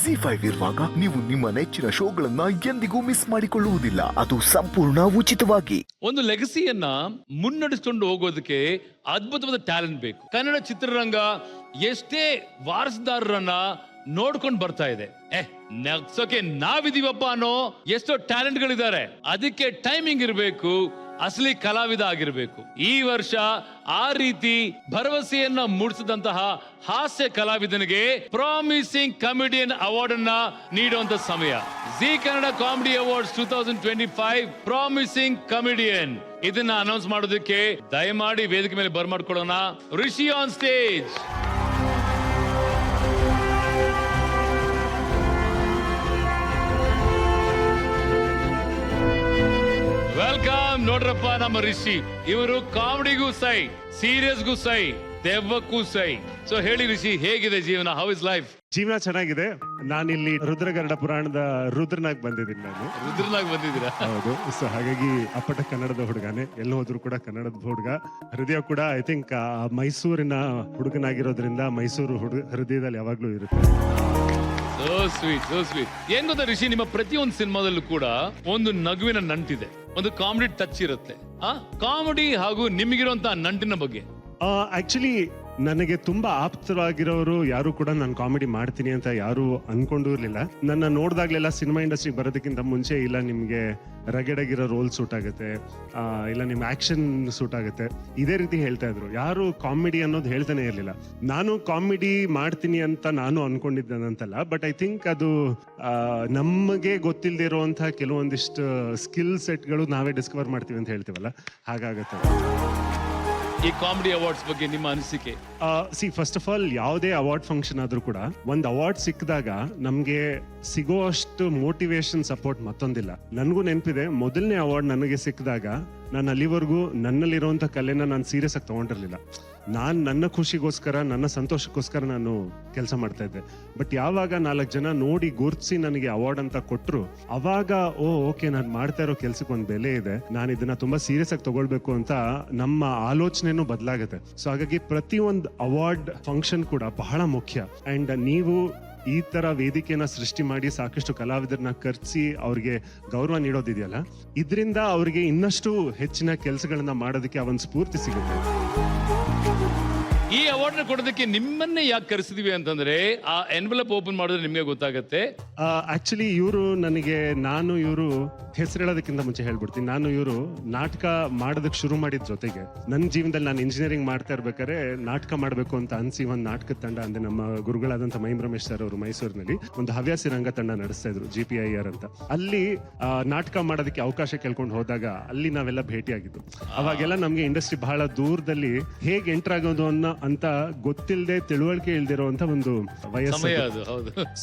ZEE5 ಇರುವಾಗ ನೀವು ನಿಮ್ಮ ನೆಚ್ಚಿನ ಶೋಗಳನ್ನ ಎಂದಿಗೂ ಮಿಸ್ ಮಾಡಿಕೊಳ್ಳುವುದಿಲ್ಲ. ಅದು ಸಂಪೂರ್ಣ ಉಚಿತವಾಗಿ. ಒಂದು ಲೆಗಸಿಯನ್ನ ಮುನ್ನಡೆಸಿಕೊಂಡು ಹೋಗೋದಕ್ಕೆ ಅದ್ಭುತವಾದ ಟ್ಯಾಲೆಂಟ್ ಬೇಕು. ಕನ್ನಡ ಚಿತ್ರರಂಗ ಎಷ್ಟೇ ವಾರಸುದಾರರನ್ನ ನೋಡ್ಕೊಂಡು ಬರ್ತಾ ಇದೆ. ನಗ್ಸೋಕೆ ನಾವಿದೀವಪ್ಪ ಅನ್ನೋ ಎಷ್ಟೋ ಟ್ಯಾಲೆಂಟ್ ಗಳಿದ್ದಾರೆ. ಅದಕ್ಕೆ ಟೈಮಿಂಗ್ ಇರಬೇಕು, ಅಸಲಿ ಕಲಾವಿದ ಆಗಿರ್ಬೇಕು. ಈ ವರ್ಷ ಆ ರೀತಿ ಭರವಸೆಯನ್ನ ಮೂಡಿಸಿದಂತಹ ಹಾಸ್ಯ ಕಲಾವಿದನಿಗೆ ಪ್ರಾಮಿಸಿಂಗ್ ಕಾಮಿಡಿಯನ್ ಅವಾರ್ಡ್ ಅನ್ನ ನೀಡುವಂತ ಸಮಯ. Zee Kannada comedy awards 2025 promising comedian ಇದನ್ನ ಅನೌನ್ಸ್ ಮಾಡೋದಕ್ಕೆ ದಯಮಾಡಿ ವೇದಿಕೆ ಮೇಲೆ ಬರ್ಮಾಡ್ಕೊಳ್ಳೋಣ. Rishi on stage. ವೆಲ್ಕಮ್. ನೋಡ್ರಪ್ಪ, ನಮ್ಮ ರಿಷಿ ಇವರು ಕಾಮಿಡಿಗೂ ಸೈ, ಸೀರಿಯಸ್ಗೂ ಸೈ, ದೆವ್ವಕ್ಕೂ ಸೈ. ಸೊ ಹೇಳಿ ರಿಷಿ, ಹೇಗಿದೆ ಜೀವನ? How is life? ಜೀವನ ಚೆನ್ನಾಗಿದೆ. ನಾನಿಲ್ಲಿ ರುದ್ರಗರುಡ ಪುರಾಣದ ರುದ್ರನಾಗ್ ಬಂದಿದ್ದೀನಿ. ನಾನು ರುದ್ರನಾಗ್ ಬಂದಿದ್ದೀರಾ? ಹೌದು. ಸೊ ಹಾಗಾಗಿ ಅಪ್ಪಟ ಕನ್ನಡದ ಹುಡುಗನೇ, ಎಲ್ಲಿ ಹೋದ್ರು ಕೂಡ ಕನ್ನಡದ ಹುಡುಗ. ಹೃದಯ ಕೂಡ ಐ ಥಿಂಕ್ ಮೈಸೂರಿನ ಹುಡುಗನಾಗಿರೋದ್ರಿಂದ ಮೈಸೂರು ಹೃದಯದಲ್ಲಿ ಯಾವಾಗ್ಲೂ ಇರುತ್ತೆ. So sweet, so sweet. ಏನ್ ಗೊತ್ತಾ ರಿಷಿ, ನಿಮ್ಮ ಪ್ರತಿಯೊಂದು ಸಿನಿಮಾದಲ್ಲೂ ಕೂಡ ಒಂದು ನಗುವಿನ ನಂಟಿದೆ, ಒಂದು ಕಾಮಿಡಿ ಟಚ್ ಇರುತ್ತೆ. ಕಾಮಿಡಿ ಹಾಗೂ ನಿಮಗಿರುವಂತಹ ನಂಟಿನ ಬಗ್ಗೆ ಆಕ್ಚುಲಿ ನನಗೆ ತುಂಬಾ ಆಪ್ತವಾಗಿರೋರು ಯಾರು ಕೂಡ ನಾನು ಕಾಮಿಡಿ ಮಾಡ್ತೀನಿ ಅಂತ ಯಾರು ಅನ್ಕೊಂಡು ಇರ್ಲಿಲ್ಲ. ನನ್ನ ನೋಡ್ದಾಗ್ಲೆಲ್ಲ ಸಿನಿಮಾ ಇಂಡಸ್ಟ್ರಿಗೆ ಬರೋದಕ್ಕಿಂತ ಮುಂಚೆ ಇಲ್ಲ ನಿಮ್ಗೆ ರಗಡಗಿರೋ ರೋಲ್ ಸೂಟ್ ಆಗುತ್ತೆ, ಇಲ್ಲ ನಿಮ್ ಆಕ್ಷನ್ ಸೂಟ್ ಆಗುತ್ತೆ, ಇದೇ ರೀತಿ ಹೇಳ್ತಾ ಇದ್ರು. ಯಾರು ಕಾಮಿಡಿ ಅನ್ನೋದು ಹೇಳ್ತಾನೆ ಇರ್ಲಿಲ್ಲ. ನಾನು ಕಾಮಿಡಿ ಮಾಡ್ತೀನಿ ಅಂತ ನಾನು ಅನ್ಕೊಂಡಿದ್ದೇನಂತಲ್ಲ, ಬಟ್ ಐ ಥಿಂಕ್ ಅದು ನಮಗೆ ಗೊತ್ತಿಲ್ಲದೆ ಇರುವಂತಹ ಕೆಲವೊಂದಿಷ್ಟು ಸ್ಕಿಲ್ ಸೆಟ್ಗಳು ನಾವೇ ಡಿಸ್ಕವರ್ ಮಾಡ್ತೀವಿ ಅಂತ ಹೇಳ್ತೀವಲ್ಲ, ಹಾಗಾಗತ್ತೆ. ಈ ಕಾಮಿಡಿ ಅವಾರ್ಡ್ಸ್ ಬಗ್ಗೆ ನಿಮ್ಮ ಅನಿಸಿಕೆ? ಫಸ್ಟ್ ಆಫ್ ಆಲ್ ಯಾವುದೇ ಅವಾರ್ಡ್ ಫಂಕ್ಷನ್ ಆದ್ರೂ ಕೂಡ ಒಂದು ಅವಾರ್ಡ್ ಸಿಕ್ಕಿದಾಗ ನಮ್ಗೆ ಸಿಗೋ ಅಷ್ಟು ಮೋಟಿವೇಶನ್ ಸಪೋರ್ಟ್ ಮತ್ತೊಂದಿಲ್ಲ. ನನಗೂ ನೆನಪಿದೆ, ಮೊದಲನೇ ಅವಾರ್ಡ್ ನನಗೆ ಸಿಕ್ಕಿದಾಗ ನಾನು ಅಲ್ಲಿವರೆಗೂ ನನ್ನಲ್ಲಿರುವಂತ ಕಲೆನ ನಾನು ಸೀರಿಯಸ್ ಆಗಿ ತಗೊಂಡಿರ್ಲಿಲ್ಲ. ನಾನು ನನ್ನ ಖುಷಿಗೋಸ್ಕರ, ನನ್ನ ಸಂತೋಷಕ್ಕೋಸ್ಕರ ನಾನು ಕೆಲಸ ಮಾಡ್ತಾ ಇದ್ದೆ. ಬಟ್ ಯಾವಾಗ 4 ಜನ ನೋಡಿ ಗುರ್ತಿಸಿ ನನಗೆ ಅವಾರ್ಡ್ ಅಂತ ಕೊಟ್ರು, ಅವಾಗ ಓಕೆ, ನಾನು ಮಾಡ್ತಾ ಇರೋ ಕೆಲ್ಸಕ್ಕೆ ಒಂದು ಬೆಲೆ ಇದೆ, ನಾನು ಇದನ್ನ ತುಂಬಾ ಸೀರಿಯಸ್ ಆಗಿ ತಗೊಳ್ಬೇಕು ಅಂತ ನಮ್ಮ ಆಲೋಚನೆನೂ ಬದಲಾಗುತ್ತೆ. ಸೊ ಹಾಗಾಗಿ ಪ್ರತಿಯೊಂದು ಅವಾರ್ಡ್ ಫಂಕ್ಷನ್ ಕೂಡ ಬಹಳ ಮುಖ್ಯ. ಅಂಡ್ ನೀವು ಈ ತರ ವೇದಿಕೆಯನ್ನ ಸೃಷ್ಟಿ ಮಾಡಿ ಸಾಕಷ್ಟು ಕಲಾವಿದರನ್ನ ಕರ್ಸಿ ಅವ್ರಿಗೆ ಗೌರವ ನೀಡೋದಿದೆಯಲ್ಲ, ಇದರಿಂದ ಅವ್ರಿಗೆ ಇನ್ನಷ್ಟು ಹೆಚ್ಚಿನ ಕೆಲಸಗಳನ್ನ ಮಾಡೋದಕ್ಕೆ ಒಂದು ಸ್ಫೂರ್ತಿ ಸಿಗುತ್ತೆ. ಈ ಅವಾರ್ಡ್ ಕೊಡೋದಕ್ಕೆ ನಿಮ್ಮನ್ನೇ ಯಾಕೆ ಕರೆಸಿದೀವಿ ಅಂತಂದ್ರೆ, ಆ ಎನ್ವೆಲಪ್ ಓಪನ್ ಮಾಡಿದ್ರೆ ನಿಮಗೆ ಗೊತ್ತಾಗುತ್ತೆ. ಆಕ್ಚುಲಿ ನಾನು ಇವರು ಹೆಸರು ಹೇಳೋದಕ್ಕಿಂತ ಮುಂಚೆ ಹೇಳ್ಬಿಡ್ತೀನಿ. ನಾನು ಇವರು ನಾಟಕ ಮಾಡೋದಕ್ಕೆ ಶುರು ಮಾಡಿದ ಜೊತೆಗೆ ನನ್ನ ಜೀವನದಲ್ಲಿ ನಾನು ಇಂಜಿನಿಯರಿಂಗ್ ಮಾಡ್ತಾ ಇರ್ಬೇಕಾದ್ರೆ ನಾಟಕ ಮಾಡಬೇಕು ಅಂತ ಅನ್ಸಿ ಒಂದು ನಾಟಕದ ತಂಡ, ಅಂದ್ರೆ ನಮ್ಮ ಗುರುಗಳಾದಂತ ಮೈಮ್ ರಮೇಶ್ ಸರ್ ಅವರು ಮೈಸೂರಿನಲ್ಲಿ ಒಂದು ಹವ್ಯಾಸಿ ರಂಗ ತಂಡ ನಡೆಸ್ತಾ ಇದ್ರು, GPIR ಅಂತ. ಅಲ್ಲಿ ನಾಟಕ ಮಾಡೋದಕ್ಕೆ ಅವಕಾಶ ಕೇಳ್ಕೊಂಡು ಹೋದಾಗ ಅಲ್ಲಿ ನಾವೆಲ್ಲ ಭೇಟಿಯಾಗಿದ್ದು. ಅವಾಗೆಲ್ಲ ನಮ್ಗೆ ಇಂಡಸ್ಟ್ರಿ ಬಹಳ ದೂರದಲ್ಲಿ ಹೇಗೆ ಎಂಟರ್ ಆಗೋದು ಅಂತ ಗೊತ್ತಿಲ್ಲದೆ, ತಿಳುವಳಿಕೆ ಇಲ್ದಿರುವಂತ ಒಂದು ವಯಸ್ಸು.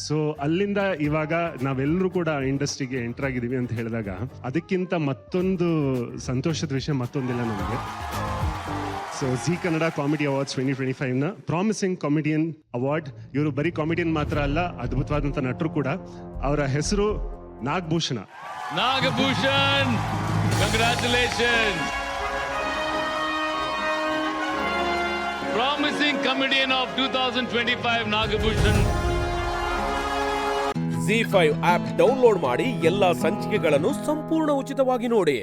ಸೊ ಅಲ್ಲಿಂದ ಇವಾಗ ನಾವೆಲ್ಲರೂ ಕೂಡ ಇಂಡಸ್ಟ್ರಿಗೆ ಎಂಟರ್ ಆಗಿದೀವಿ ಅಂತ ಹೇಳಿದಾಗ ಅದಕ್ಕಿಂತ ಮತ್ತೊಂದು ಸಂತೋಷದ ವಿಷಯ ಮತ್ತೊಂದಿಲ್ಲ ನಮಗೆ. So G Kannada comedy awards 2025 ನ ಪ್ರಾಮಿಸಿಂಗ್ ಕಾಮಿಡಿಯನ್ ಅವಾರ್ಡ್. ಇವರು ಬರೀ ಕಾಮಿಡಿಯನ್ ಮಾತ್ರ ಅಲ್ಲ, ಅದ್ಭುತವಾದಂತ ನಟರು ಕೂಡ. ಅವರ ಹೆಸರು Nagabhushana. Nagabhushan, congratulations. Promising comedian of 2025 Nagabhushan. ZEE5 app download ಮಾಡಿ ಎಲ್ಲಾ ಸಂಚಿಕೆಗಳನ್ನು ಸಂಪೂರ್ಣ ಉಚಿತವಾಗಿ ನೋಡಿ.